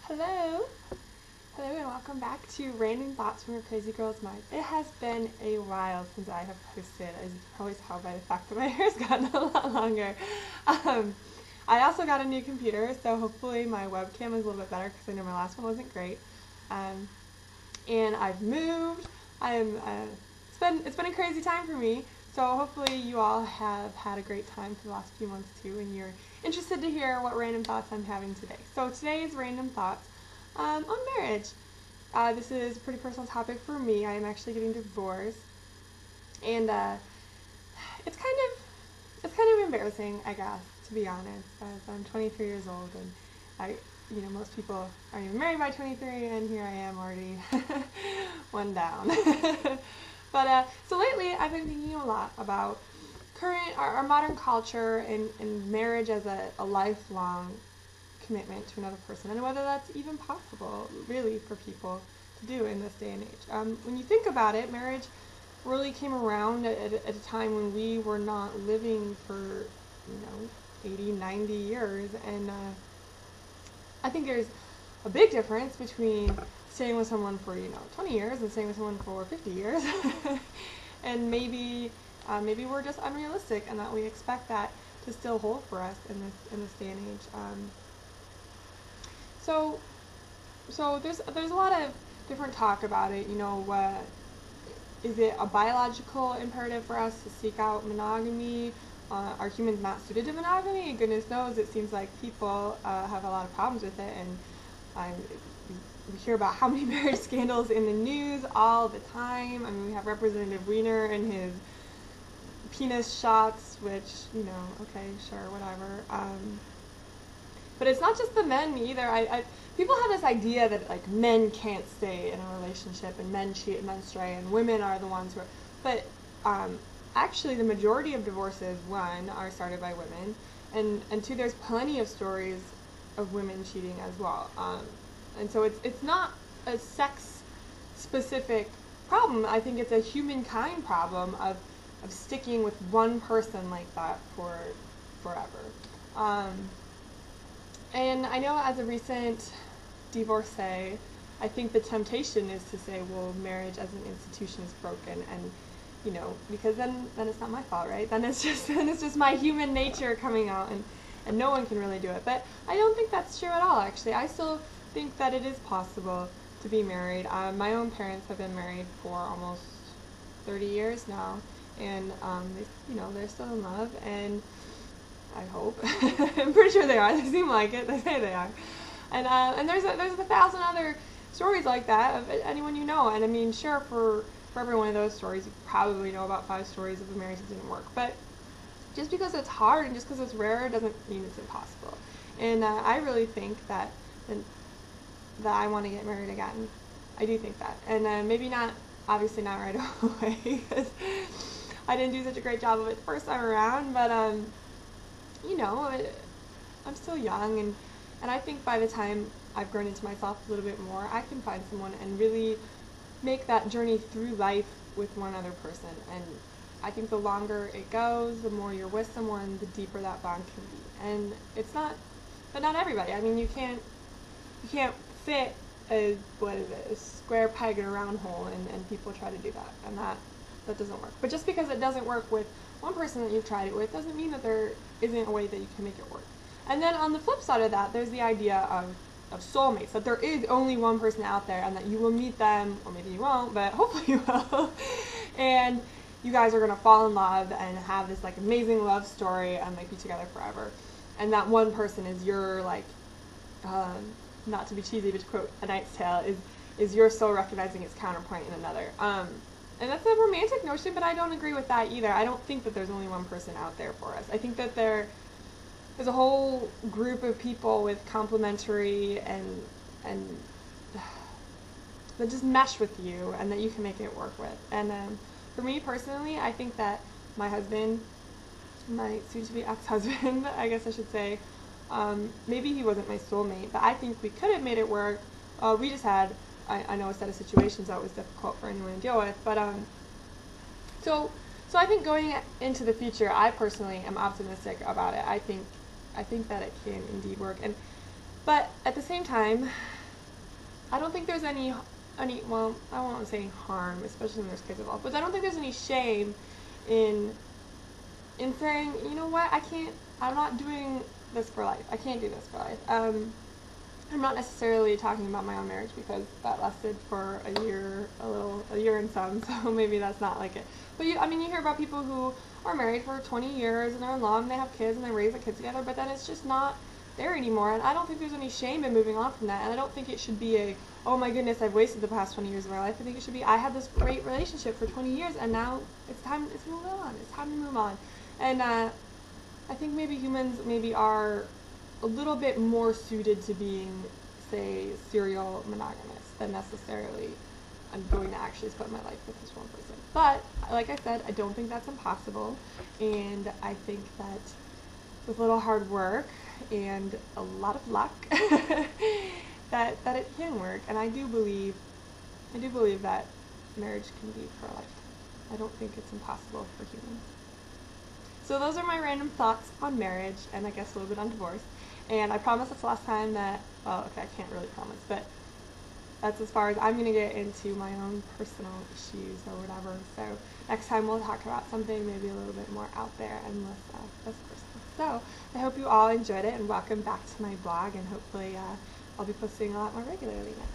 Hello! Hello and welcome back to Random Thoughts from Your Crazy Girl's Mind. It has been a while since I have posted, as you can probably tell by the fact that my hair's gotten a lot longer. I also got a new computer, so hopefully my webcam is a little bit better because I know my last one wasn't great. And I've moved. It's been a crazy time for me, so hopefully you all have had a great time for the last few months too, and you're interested to hear what random thoughts I'm having today. So today's random thoughts on marriage. This is a pretty personal topic for me. I am actually getting divorced, and it's kind of embarrassing, I guess, to be honest. As I'm 23 years old, and most people aren't even married by 23, and here I am already one down. But so lately, I've been thinking a lot about our modern culture and marriage as a lifelong commitment to another person, and whether that's even possible, really, for people to do in this day and age. When you think about it, marriage really came around at a time when we were not living for, 80, 90 years, and I think there's a big difference between staying with someone for 20 years and staying with someone for 50 years, and maybe we're just unrealistic, and that we expect that to still hold for us in this day and age. So there's a lot of different talk about it. Is it a biological imperative for us to seek out monogamy? Are humans not suited to monogamy? Goodness knows, it seems like people have a lot of problems with it, and we hear about how many marriage scandals in the news all the time. I mean, we have Representative Weiner and his penis shots, which, okay, sure, whatever. But it's not just the men either. People have this idea that men can't stay in a relationship, and men cheat and men stray, and women are the ones who are. But actually, the majority of divorces, one, are started by women, and two, there's plenty of stories of women cheating as well. And so it's not a sex-specific problem. I think it's a humankind problem of sticking with one person like that for forever. And I know, as a recent divorcee, I think the temptation is to say, well, marriage as an institution is broken, and because then it's not my fault, right? Then it's just my human nature coming out, and no one can really do it. But I don't think that's true at all, actually. I still think that it is possible to be married. My own parents have been married for almost 30 years now, and they're still in love, and I hope. I'm pretty sure they are. They seem like it. They say they are. And there's a thousand other stories like that of anyone you know. And I mean, sure, for every one of those stories, you probably know about 5 stories of a marriage that didn't work. But just because it's hard and just because it's rare doesn't mean it's impossible. And I really think that I want to get married again. I do think that. And maybe not, obviously not right away, because I didn't do such a great job of it the first time around. But I'm still young, and I think by the time I've grown into myself a little bit more, I can find someone and really make that journey through life with one other person. And I think the longer it goes, the more you're with someone, the deeper that bond can be. And but not everybody. I mean, you can't fit a square peg in a round hole, and people try to do that, and that doesn't work. But just because it doesn't work with one person that you've tried it with doesn't mean that there isn't a way that you can make it work. And then on the flip side of that, there's the idea of soulmates, that there is only one person out there, and that you will meet them, or maybe you won't, but hopefully you will, and you guys are going to fall in love and have this amazing love story and be together forever. And that one person is your not to be cheesy, but to quote A Knight's Tale, is your soul recognizing its counterpoint in another. And that's a romantic notion, but I don't agree with that either. I don't think that there's only one person out there for us. I think that there's a whole group of people with complementary and that just mesh with you, and that you can make it work with. And for me personally, I think that my husband, my soon-to-be ex-husband, I guess I should say, maybe he wasn't my soulmate, but I think we could have made it work. We just had, I know, a set of situations that was difficult for anyone to deal with, but so I think going into the future, I personally am optimistic about it. I think that it can indeed work, and But at the same time, I don't think there's any, well, I won't say harm, especially when there's kids involved, but I don't think there's any shame in saying, you know what, I'm not doing this for life. I can't do this for life. I'm not necessarily talking about my own marriage because that lasted for a year and some, so maybe that's not like it. But you hear about people who are married for 20 years and they're in love and they have kids and they raise the kids together, but then it's just not there anymore. And I don't think there's any shame in moving on from that. And I don't think it should be oh my goodness, I've wasted the past 20 years of my life. I think it should be, I had this great relationship for 20 years and now it's time to move on. And I think maybe humans are a little bit more suited to being, say, serial monogamous than necessarily I'm going to actually spend my life with this one person. But, like I said, I don't think that's impossible, and I think that with a little hard work and a lot of luck, that it can work. And I do believe that marriage can be for a lifetime. I don't think it's impossible for humans. So those are my random thoughts on marriage, and I guess a little bit on divorce. And I promise that's the last time that, well, okay, I can't really promise, but that's as far as I'm going to get into my own personal issues or whatever. So next time we'll talk about something maybe a little bit more out there and less personal. So I hope you all enjoyed it, and welcome back to my blog, and hopefully I'll be posting a lot more regularly now.